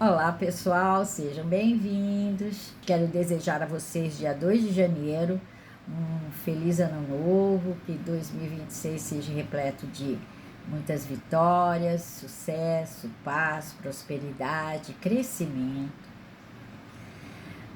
Olá pessoal, sejam bem-vindos. Quero desejar a vocês, dia 2 de janeiro, um feliz ano novo, que 2026 seja repleto de muitas vitórias, sucesso, paz, prosperidade, crescimento.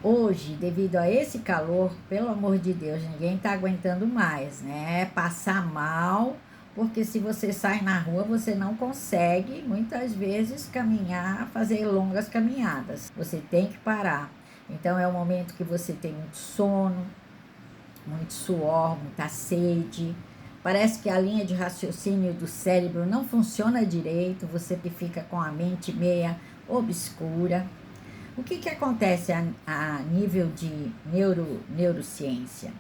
Hoje, devido a esse calor, pelo amor de Deus, ninguém está aguentando mais, né? Passar mal, porque se você sai na rua, você não consegue, muitas vezes, caminhar, fazer longas caminhadas. Você tem que parar. Então, é o momento que você tem muito sono, muito suor, muita sede. Parece que a linha de raciocínio do cérebro não funciona direito, você fica com a mente meia obscura. O que acontece a nível de neurociência?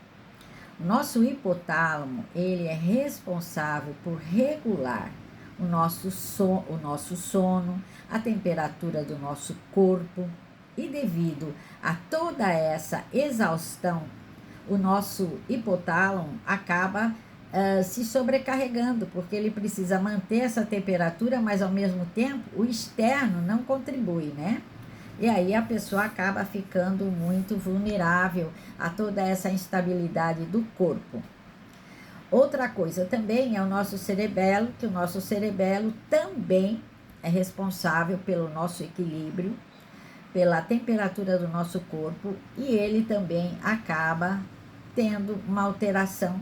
O nosso hipotálamo, ele é responsável por regular o nosso sono, a temperatura do nosso corpo, e devido a toda essa exaustão, o nosso hipotálamo acaba se sobrecarregando, porque ele precisa manter essa temperatura, mas ao mesmo tempo o externo não contribui, né? E aí a pessoa acaba ficando muito vulnerável a toda essa instabilidade do corpo. Outra coisa também é o nosso cerebelo, que o nosso cerebelo também é responsável pelo nosso equilíbrio, pela temperatura do nosso corpo, e ele também acaba tendo uma alteração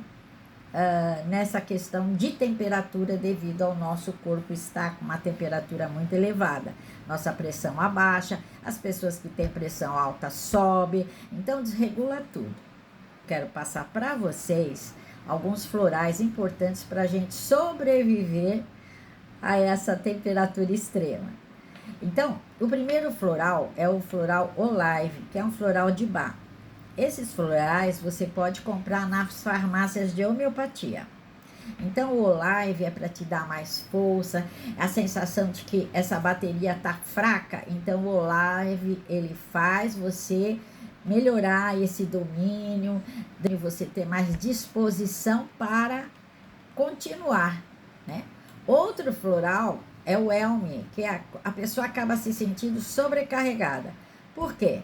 nessa questão de temperatura, devido ao nosso corpo estar com uma temperatura muito elevada. Nossa pressão abaixa, as pessoas que têm pressão alta sobe, então desregula tudo. Quero passar para vocês alguns florais importantes para a gente sobreviver a essa temperatura extrema. Então, o primeiro floral é o floral Olive, que é um floral de Bach. Esses florais você pode comprar nas farmácias de homeopatia. Então, o Olive é para te dar mais força, a sensação de que essa bateria tá fraca. Então, o Olive, ele faz você melhorar esse domínio, de você ter mais disposição para continuar, né? Outro floral é o Elme, que a pessoa acaba se sentindo sobrecarregada. Por quê?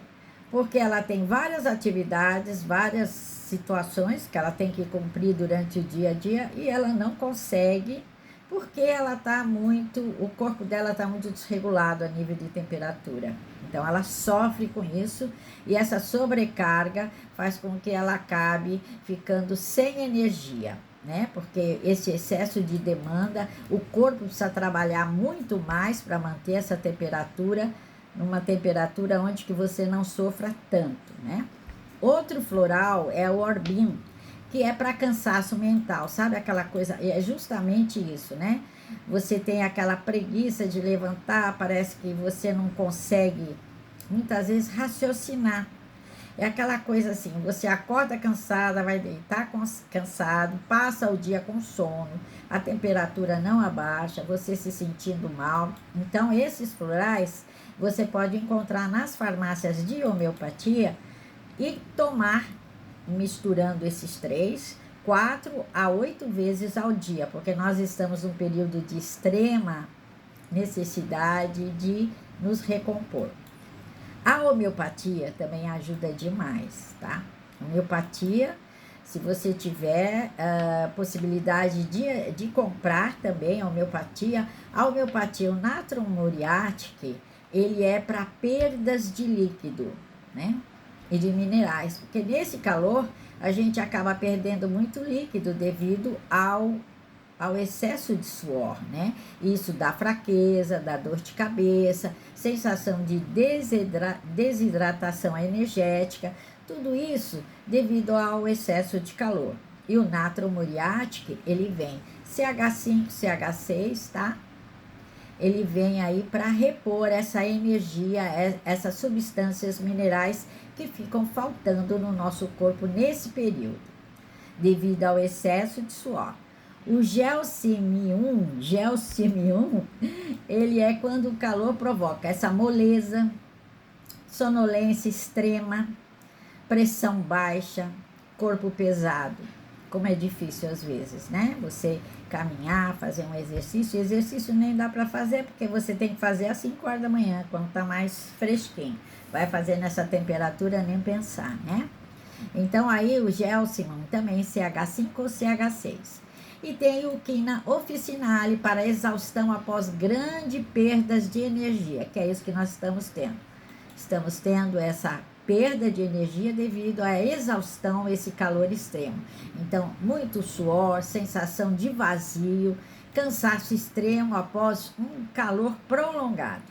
Porque ela tem várias atividades, várias situações que ela tem que cumprir durante o dia a dia e ela não consegue, porque ela está muito, o corpo dela está muito desregulado a nível de temperatura. Então ela sofre com isso, e essa sobrecarga faz com que ela acabe ficando sem energia, né? Porque esse excesso de demanda, o corpo precisa trabalhar muito mais para manter essa temperatura, numa temperatura onde que você não sofra tanto, né? Outro floral é o Orbim, que é para cansaço mental, sabe aquela coisa, é justamente isso, né? Você tem aquela preguiça de levantar, parece que você não consegue, muitas vezes, raciocinar. É aquela coisa assim, você acorda cansada, vai deitar cansado, passa o dia com sono, a temperatura não abaixa, você se sentindo mal. Então, esses florais você pode encontrar nas farmácias de homeopatia e tomar, misturando esses 3, 4 a 8 vezes ao dia, porque nós estamos num período de extrema necessidade de nos recompor. A homeopatia também ajuda demais, tá? Homeopatia, se você tiver possibilidade de comprar também a homeopatia, o Natron Moriarty, ele é para perdas de líquido, né? E de minerais, porque nesse calor a gente acaba perdendo muito líquido devido ao excesso de suor, né? Isso dá fraqueza, dá dor de cabeça, sensação de desidratação energética, tudo isso devido ao excesso de calor. E o Natron Moriarty, ele vem CH5, CH6, tá? Ele vem aí para repor essa energia, essas substâncias minerais que ficam faltando no nosso corpo nesse período, devido ao excesso de suor. O Gelsemium, ele é quando o calor provoca essa moleza, sonolência extrema, pressão baixa, corpo pesado. como é difícil às vezes, né? Você caminhar, fazer um exercício. Exercício nem dá para fazer, porque você tem que fazer às 5 horas da manhã, quando tá mais fresquinho. Vai fazer nessa temperatura, nem pensar, né? Então, aí o Gelsemium também CH5 ou CH6. E tem o Quina officinale para exaustão após grandes perdas de energia, que é isso que nós estamos tendo. Estamos tendo essa perda de energia devido à exaustão, esse calor extremo. Então, muito suor, sensação de vazio, cansaço extremo após um calor prolongado.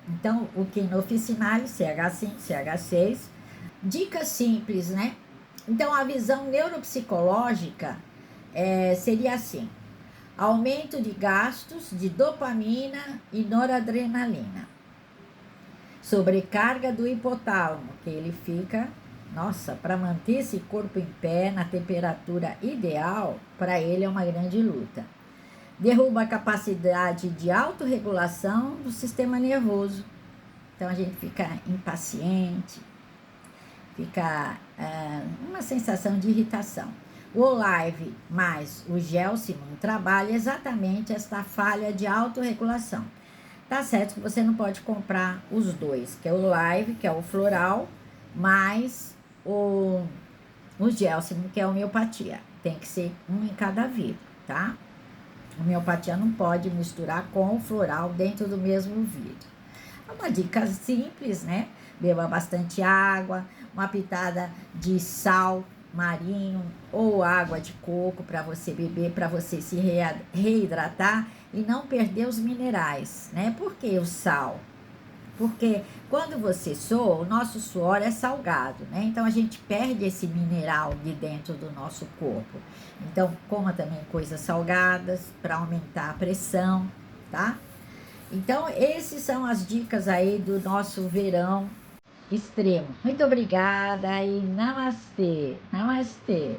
Então, o Quina officinale, CH5, CH6. Dicas simples, né? Então, a visão neuropsicológica seria assim: aumento de gastos de dopamina e noradrenalina, sobrecarga do hipotálamo, que ele fica, nossa, para manter esse corpo em pé na temperatura ideal, para ele é uma grande luta. Derruba a capacidade de autorregulação do sistema nervoso. Então a gente fica impaciente, fica uma sensação de irritação. O Olive mais o Gelsemium trabalha exatamente esta falha de autorregulação. Tá certo que você não pode comprar os dois, que é o Olive, que é o floral, mais o Gelsemium, que é a homeopatia. Tem que ser um em cada vidro, tá? A homeopatia não pode misturar com o floral dentro do mesmo vidro. É uma dica simples, né? Beba bastante água, uma pitada de sal marinho ou água de coco para você beber, para você se reidratar e não perder os minerais, né? Por que o sal? Porque quando você soa, o nosso suor é salgado, né? Então a gente perde esse mineral de dentro do nosso corpo. Então coma também coisas salgadas para aumentar a pressão, tá? Então esses são as dicas aí do nosso verão extremo. Muito obrigada e namastê, namastê.